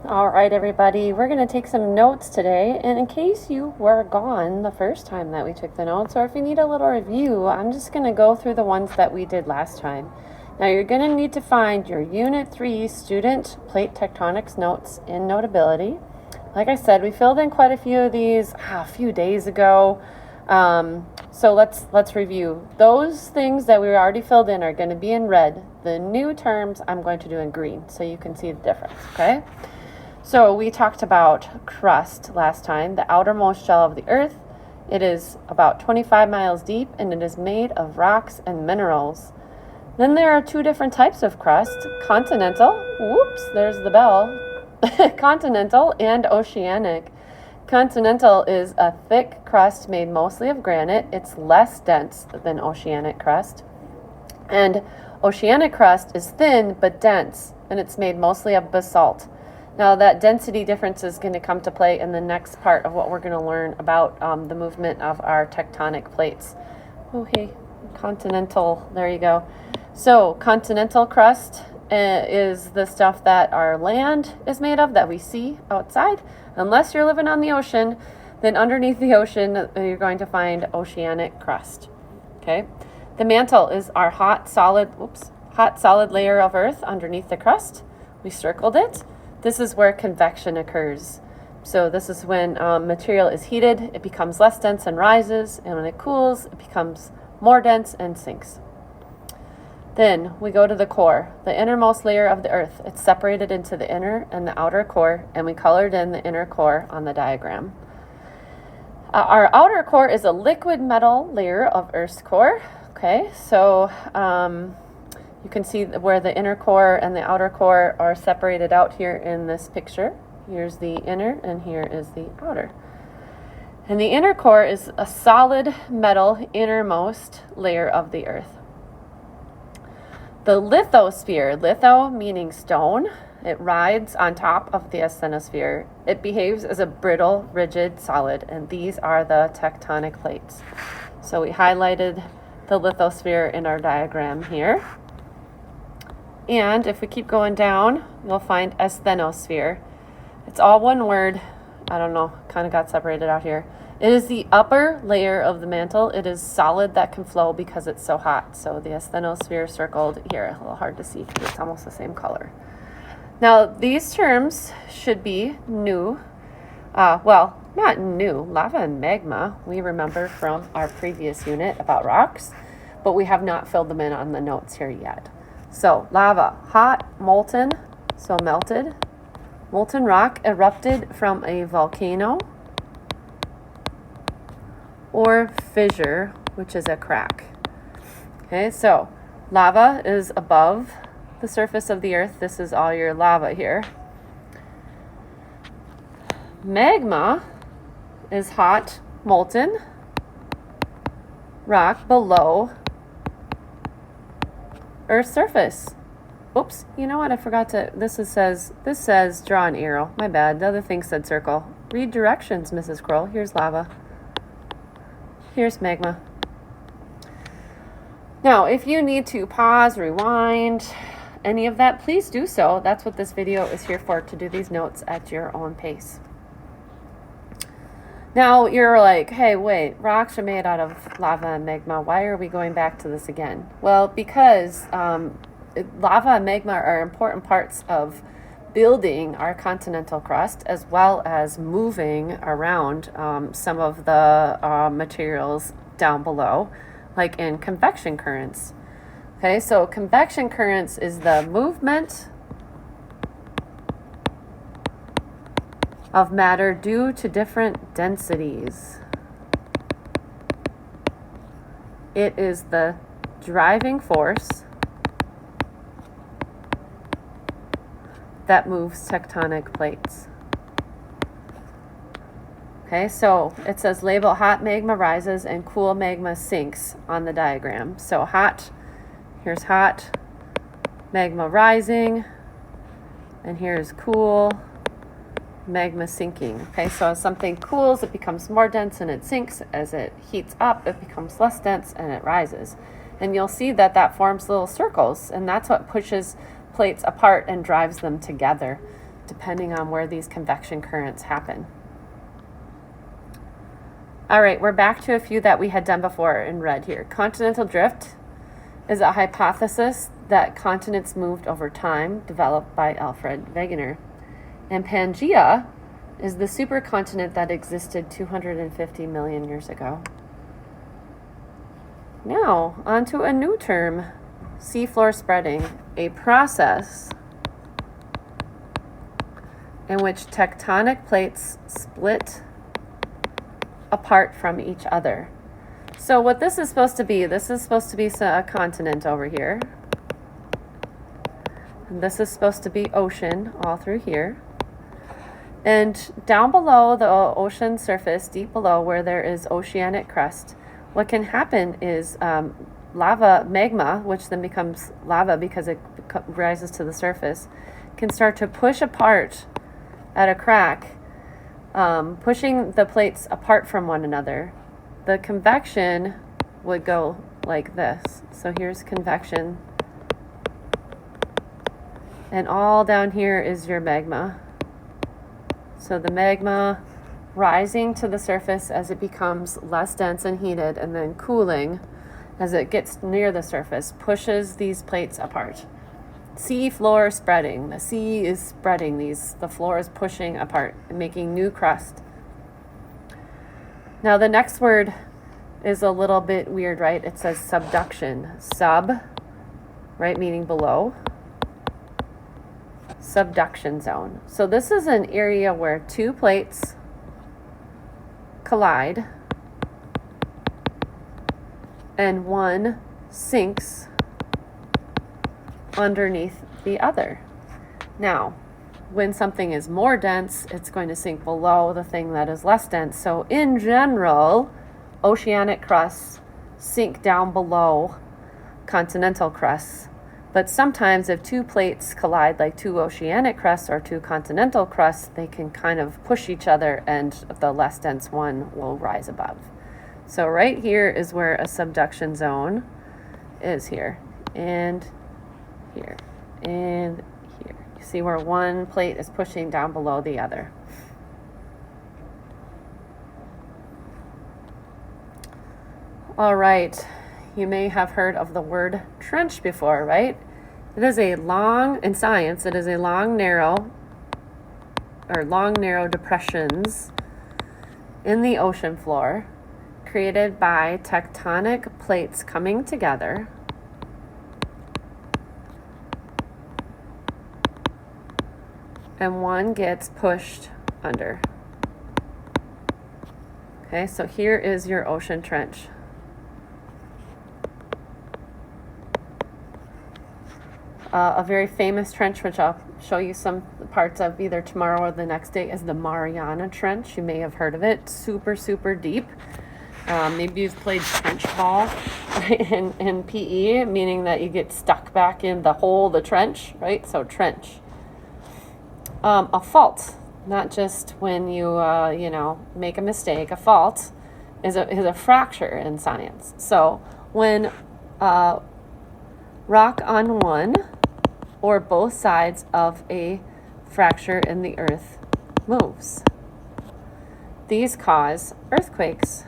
All right, everybody, we're going to take some notes today. And in case you were gone the first time that we took the notes, or if you need a little review, I'm just going to go through the ones that we did last time. Now, you're going to need to find your Unit 3 Student Plate Tectonics notes in Notability. Like I said, we filled in quite a few of these a few days ago. So let's review. Those things that we already filled in are going to be in red. The new terms I'm going to do in green, so you can see the difference, okay? So we talked about crust last time, the outermost shell of the earth. It is about 25 miles deep and it is made of rocks and minerals. Then there are two different types of crust, continental, whoops, there's the bell, continental and oceanic. Continental is a thick crust made mostly of granite. It's less dense than oceanic crust. And oceanic crust is thin but dense, and it's made mostly of basalt. Now, that density difference is going to come to play in the next part of what we're going to learn about the movement of our tectonic plates. Oh, hey, continental, there you go. So, continental crust is the stuff that our land is made of, that we see outside. Unless you're living on the ocean, then underneath the ocean, you're going to find oceanic crust. Okay? The mantle is our hot, solid layer of earth underneath the crust. We circled it. This is where convection occurs. So this is when material is heated, it becomes less dense and rises, and when it cools, it becomes more dense and sinks. Then we go to the core, the innermost layer of the earth. It's separated into the inner and the outer core, and we colored in the inner core on the diagram. Our outer core is a liquid metal layer of Earth's core. Okay, so you can see where the inner core and the outer core are separated out here in this picture. Here's the inner and here is the outer. And the inner core is a solid metal innermost layer of the earth. The lithosphere, litho meaning stone, it rides on top of the asthenosphere. It behaves as a brittle, rigid solid, and these are the tectonic plates. So we highlighted the lithosphere in our diagram here. And if we keep going down, you'll find asthenosphere. It's all one word. I don't know, kind of got separated out here. It is the upper layer of the mantle. It is solid that can flow because it's so hot. So the asthenosphere circled here, a little hard to see because it's almost the same color. Now, these terms should be new. Well, not new. Lava and magma, we remember from our previous unit about rocks, but we have not filled them in on the notes here yet. So, lava, hot, molten, so melted. Molten rock erupted from a volcano, or fissure, which is a crack. Okay, so lava is above the surface of the earth. This is all your lava here. Magma is hot, molten rock below Earth's surface. Oops, you know what? I forgot to, this says draw an arrow. My bad. The other thing said circle. Read directions, Mrs. Kroll. Here's lava. Here's magma. Now, if you need to pause, rewind, any of that, please do so. That's what this video is here for, to do these notes at your own pace. Now, you're like, hey, wait, rocks are made out of lava and magma. Why are we going back to this again? Well, because lava and magma are important parts of building our continental crust, as well as moving around some of the materials down below, like in convection currents. Okay, so convection currents is the movement of matter due to different densities. It is the driving force that moves tectonic plates. Okay, so it says label hot magma rises and cool magma sinks on the diagram. So hot, here's hot, magma rising, and here's cool, magma sinking. Okay, so as something cools, it becomes more dense and it sinks. As it heats up, it becomes less dense and it rises. And you'll see that that forms little circles, and that's what pushes plates apart and drives them together. depending on where these convection currents happen. All right, we're back to a few that we had done before in red here. Continental drift is a hypothesis that continents moved over time, developed by Alfred Wegener. And Pangaea is the supercontinent that existed 250 million years ago. Now, onto a new term, seafloor spreading, a process in which tectonic plates split apart from each other. So what this is supposed to be a continent over here. And this is supposed to be ocean all through here. And down below the ocean surface, deep below where there is oceanic crust, what can happen is lava, magma, which then becomes lava because it rises to the surface, can start to push apart at a crack, pushing the plates apart from one another. The convection would go like this. So here's convection. And all down here is your magma. So the magma rising to the surface as it becomes less dense and heated, and then cooling as it gets near the surface, pushes these plates apart. Sea floor spreading. The sea is spreading the floor is pushing apart and making new crust. Now the next word is a little bit weird, right? It says subduction. Sub, right, meaning below. Subduction zone. So this is an area where two plates collide and one sinks underneath the other. Now, when something is more dense, it's going to sink below the thing that is less dense. So in general, oceanic crusts sink down below continental crusts. But sometimes if two plates collide, like two oceanic crusts or two continental crusts, they can kind of push each other and the less dense one will rise above. So right here is where a subduction zone is here, and here, and here. You see where one plate is pushing down below the other. All right, you may have heard of the word trench before, right? It is a long, in science, it is a long, narrow depressions in the ocean floor created by tectonic plates coming together and one gets pushed under. Okay, so here is your ocean trench. A very famous trench, which I'll show you some parts of either tomorrow or the next day, is the Mariana Trench. You may have heard of it. Super, super deep. Maybe you've played trench ball in PE, meaning that you get stuck back in the hole, the trench, right? So trench. A fault, not just when you make a mistake. A fault is a fracture in science. So when rock on one or both sides of a fracture in the earth moves, these cause earthquakes.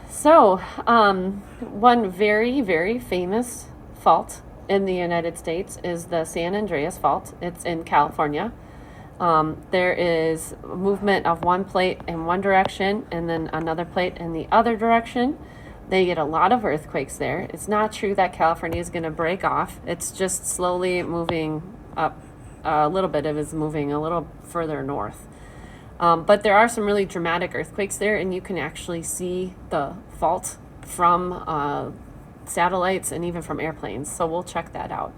So, one very, very famous fault in the United States is the San Andreas Fault. It's in California. There is movement of one plate in one direction and then another plate in the other direction. They get a lot of earthquakes there. It's not true that California is going to break off. It's just slowly moving up. A little bit of it is moving a little further north. But there are some really dramatic earthquakes there, and you can actually see the fault from satellites and even from airplanes. So we'll check that out.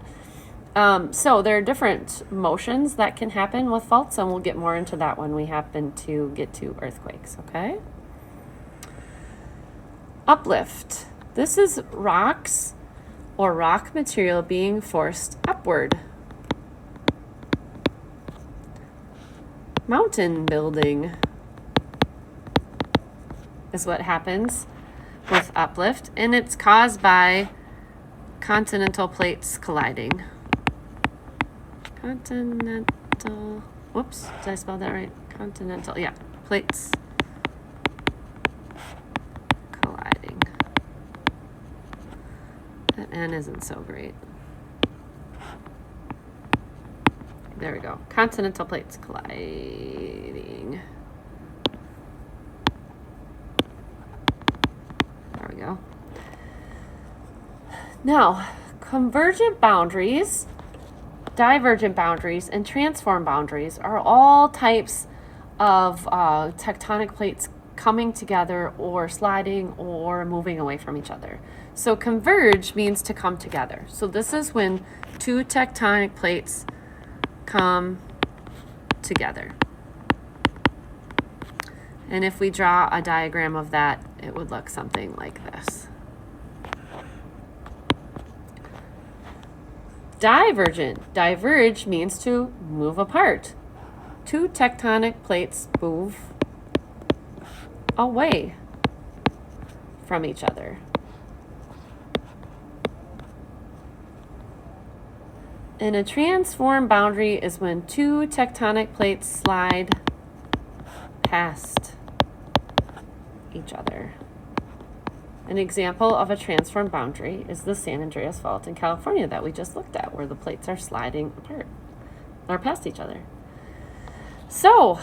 So there are different motions that can happen with faults, and we'll get more into that when we happen to get to earthquakes, okay? Uplift. This is rocks or rock material being forced upward. Mountain building is what happens with uplift, and it's caused by continental plates colliding. Continental, whoops, did I spell that right? Continental, yeah, plates colliding. That N isn't so great. There we go. Continental plates colliding. There we go. Now, convergent boundaries, divergent boundaries, and transform boundaries are all types of tectonic plates coming together or sliding or moving away from each other. So converge means to come together. So this is when two tectonic plates come together. And if we draw a diagram of that, it would look something like this. Divergent. Diverge means to move apart. Two tectonic plates move away from each other. And a transform boundary is when two tectonic plates slide past each other. An example of a transform boundary is the San Andreas Fault in California that we just looked at, where the plates are sliding apart or past each other. So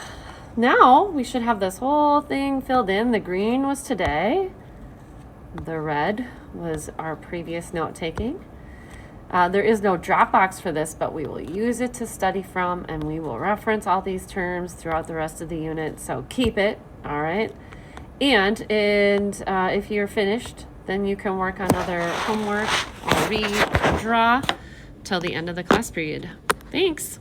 now we should have this whole thing filled in. The green was today. The red was our previous note taking. There is no Dropbox for this, but we will use it to study from, and we will reference all these terms throughout the rest of the unit. So keep it, all right? And if you're finished, then you can work on other homework or read or draw till the end of the class period. Thanks.